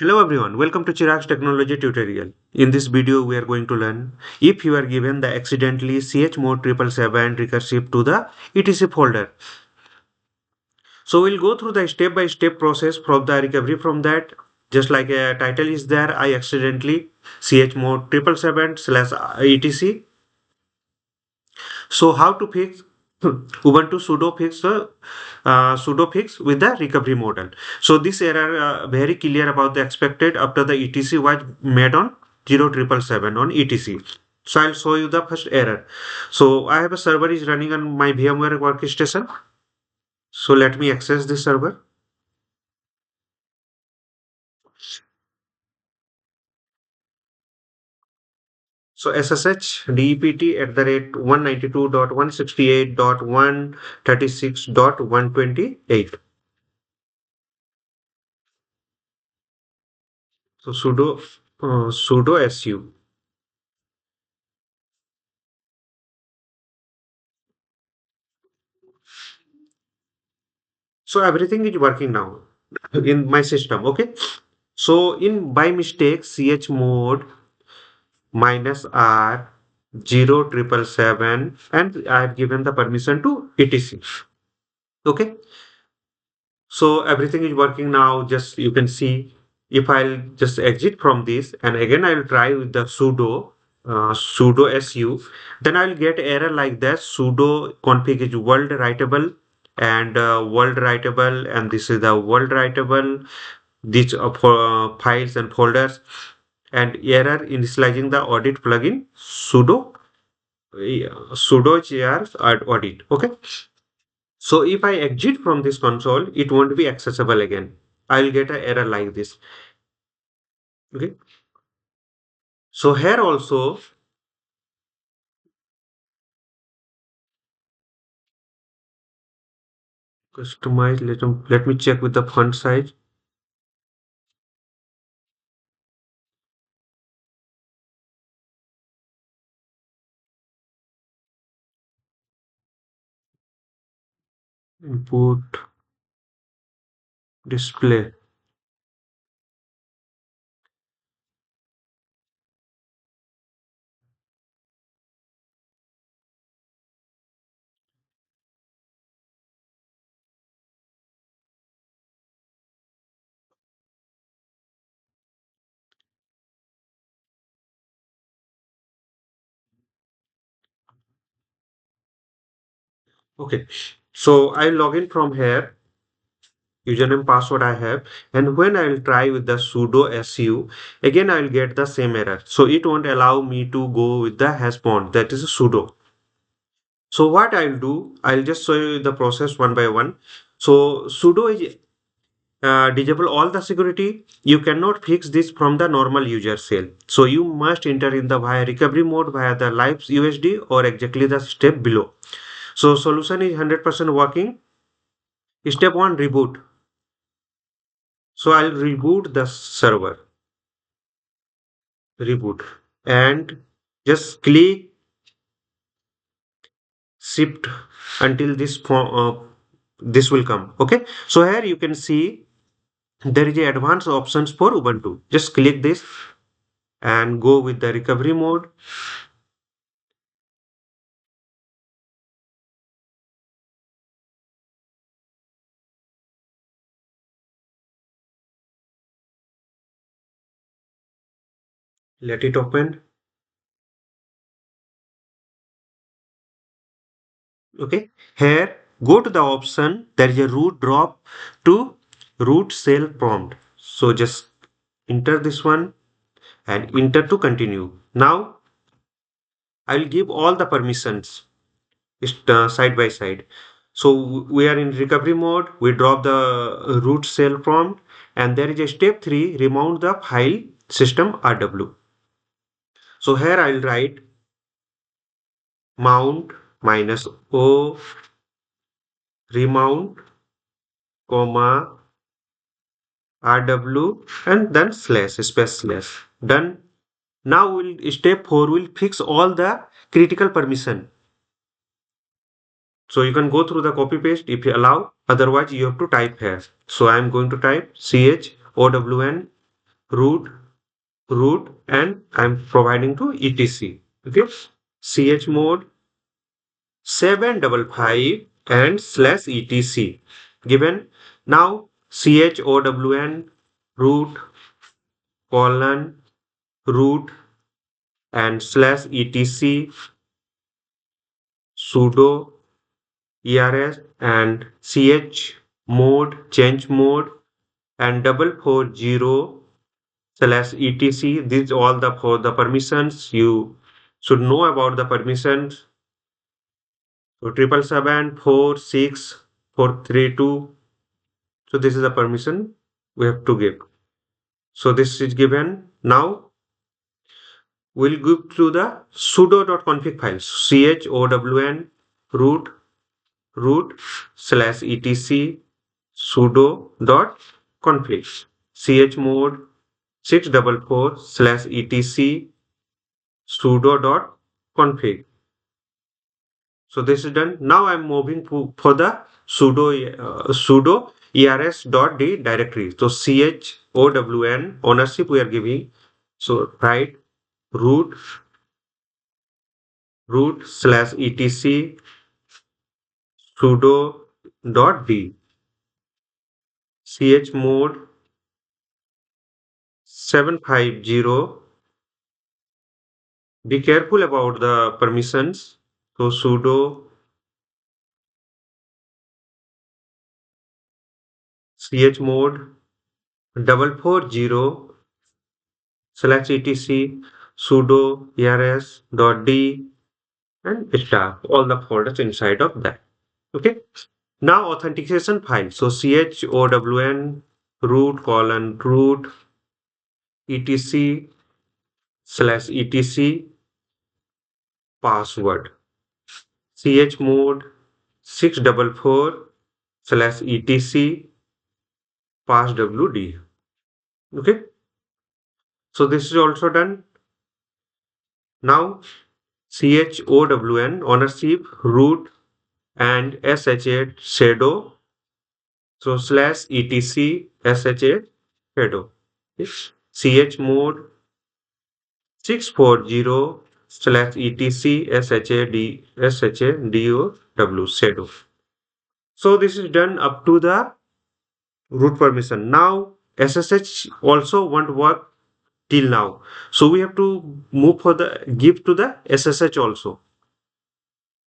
Hello everyone, welcome to Chirag's technology tutorial. In this video we are going to learn if you are given the accidentally chmod 777 recursive to the etc folder. So we'll go through the step-by-step process from the recovery from that. Just like a title is there, I accidentally chmod 777 slash etc. So how to fix Ubuntu sudo fix with the recovery model. So this error very clear about the expected after the etc was made on 0777 on etc. So I'll show you the first error. So I have a server is running on my VMware workstation. So let me access this server. So SSH DEPT at the rate 192.168.136.128. So sudo su. So everything is working now in my system. Okay. So in by mistake chmod minus r 0777 and I have given the permission to etc. Okay. So everything is working now. Just you can see if I'll just exit from this and again I'll try with the sudo su, then I'll get error like that. Sudo config is world writable and world writable, and this is the world writable. These files and folders and error initializing the audit plugin sudo chrs audit. Okay. So if I exit from this console, it won't be accessible again. I'll get an error like this. Okay. So here also, customize, let me check with the font size. Input display. Okay. So I log in from here, username password I have, and when I'll try with the sudo su, again I'll get the same error. So it won't allow me to go with the hash bond, that is a sudo. So what I'll do, I'll just show you the process one by one. So sudo is disable all the security. You cannot fix this from the normal user shell. So you must enter in the via recovery mode via the live USD or exactly the step below. So solution is 100% working. Step 1, reboot. So I'll reboot the server. Reboot. And just click shift until this will come. Okay. So here you can see there is a advanced options for Ubuntu. Just click this and go with the recovery mode. Let it open. Okay. Here, go to the option. There is a root drop to root cell prompt. So just enter this one and enter to continue. Now I will give all the permissions side by side. So we are in recovery mode. We drop the root cell prompt and there is a step 3, remount the file system RW. So here I will write mount minus o remount comma rw and then slash space slash done. Now we'll step 4 will fix all the critical permission. So you can go through the copy paste if you allow, otherwise you have to type here. So I am going to type chown root, root, and I'm providing to etc. Okay, chmod 755 and slash etc given. Now chown root colon root and slash etc sudo ers and chmod change mode and 440 slash etc. These all the for the permissions you should know about the permissions. So 777 46432. So this is the permission we have to give. So this is given. Now we'll go to the sudo.config files. chown root root slash etc sudo.config chmod 644 slash etc sudo.config. So this is done. Now I'm moving for the sudo ers.d directory. So chown ownership we are giving. So write root root slash etc sudo.d chmod 750. Be careful about the permissions. So sudo chmod 440 slash etc sudo ers.d and star all the folders inside of that. Okay. Now authentication file. So chown root colon root etc slash etc password chmod 644 slash etc passwd. Okay. So this is also done. Now chown ownership root and sha shadow. So slash etc sha shadow. Yes. chmod 640 slash etc shado shadow. So this is done up to the root permission. Now SSH also won't work till now. So we have to move for the give to the SSH also.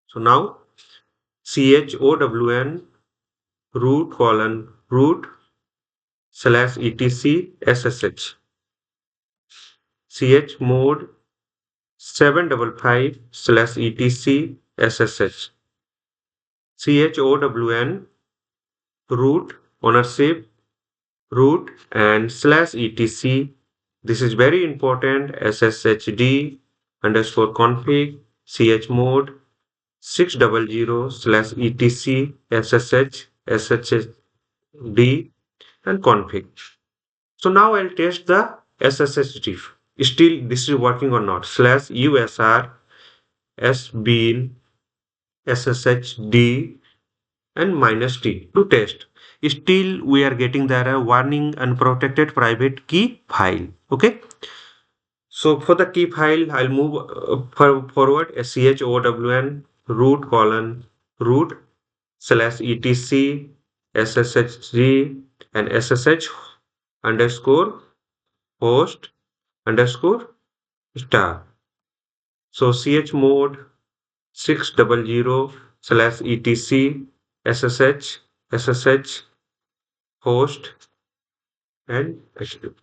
So now chown root colon root slash etc ssh chmod 755 slash etc ssh chown root ownership root and slash etc. This is very important. sshd underscore config chmod 600 slash etc ssh sshd and config. So now I'll test the sshd. Still this is working or not. Slash usr sbin sshd and minus t to test. Still we are getting the error warning unprotected private key file. Okay. So for the key file, I'll move forward chown root colon root slash etc sshd and ssh underscore host underscore star. So chmod 600 slash etc ssh ssh host and sd.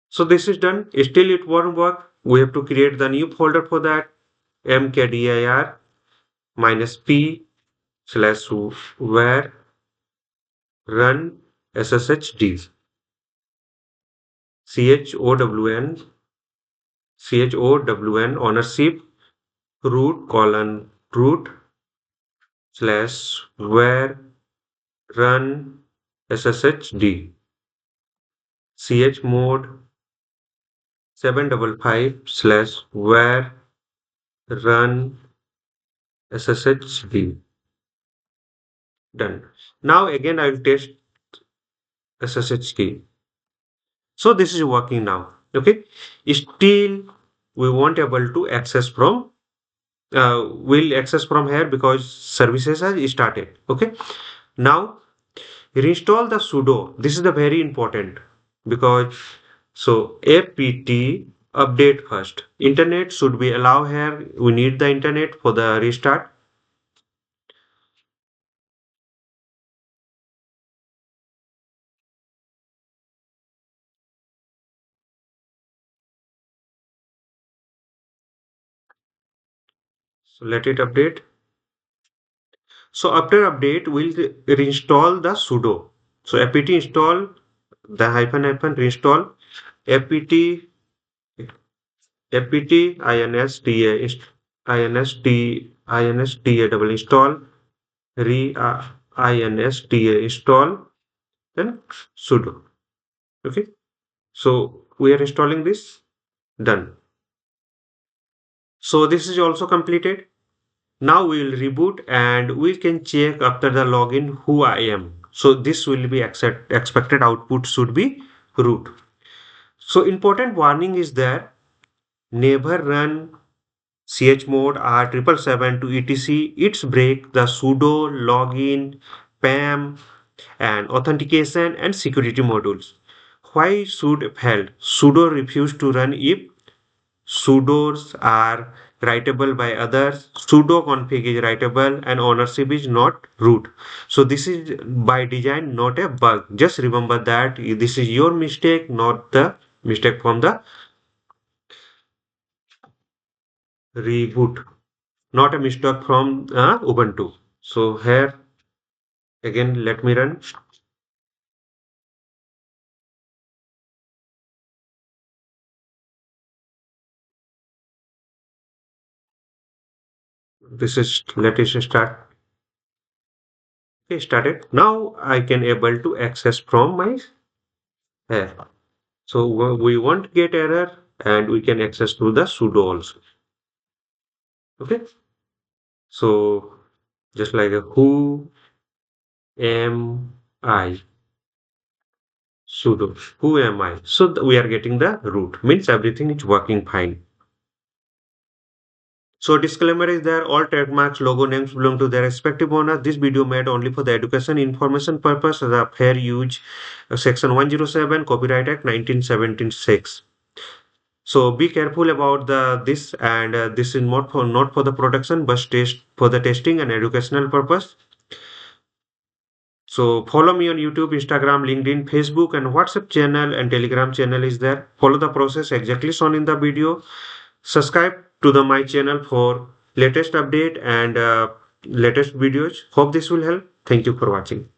So this is done. Still it won't work. We have to create the new folder for that. mkdir minus p slash where run sshd chown ownership root colon root slash where run sshd chmod 755 slash where run sshd. Done. Now again I will test sshd. So this is working now. Okay, still we won't able to access from we'll access from here because services has started. Okay, now reinstall the sudo. This is the very important because so apt update first. Internet should be allow here. We need the internet for the restart. So let it update. So after update, we'll reinstall the sudo. So apt install the hyphen hyphen reinstall apt apt insta double install re insta install then sudo. Okay, so we are installing this. Done. So this is also completed. Now we will reboot and we can check after the login who I am. So this will be expected output should be root. So important warning is there, never run chmod r777 to etc. It's break the sudo login, PAM and authentication and security modules. Why should fail? Sudo refuse to run if sudoers are writable by others, sudo.conf is writable and ownership is not root. So this is by design, not a bug. Just remember that this is your mistake, not the mistake from the reboot, not a mistake from Ubuntu. So here again, let me run. This is, let us start. Okay, started. Now I can able to access from my here. So we won't get error and we can access to the sudo also. Okay. So just like a who am I sudo, who am I? So we are getting the root, means everything is working fine. So disclaimer is there, all trademarks, logo names belong to their respective owners. This video made only for the education information purpose. The fair use section 107 Copyright Act 1976. So be careful about the this and this is not for the production but test for the testing and educational purpose. So follow me on YouTube, Instagram, LinkedIn, Facebook, and WhatsApp channel and Telegram channel is there. Follow the process exactly shown in the video. Subscribe to the my channel for latest update and latest videos. Hope this will help. Thank you for watching.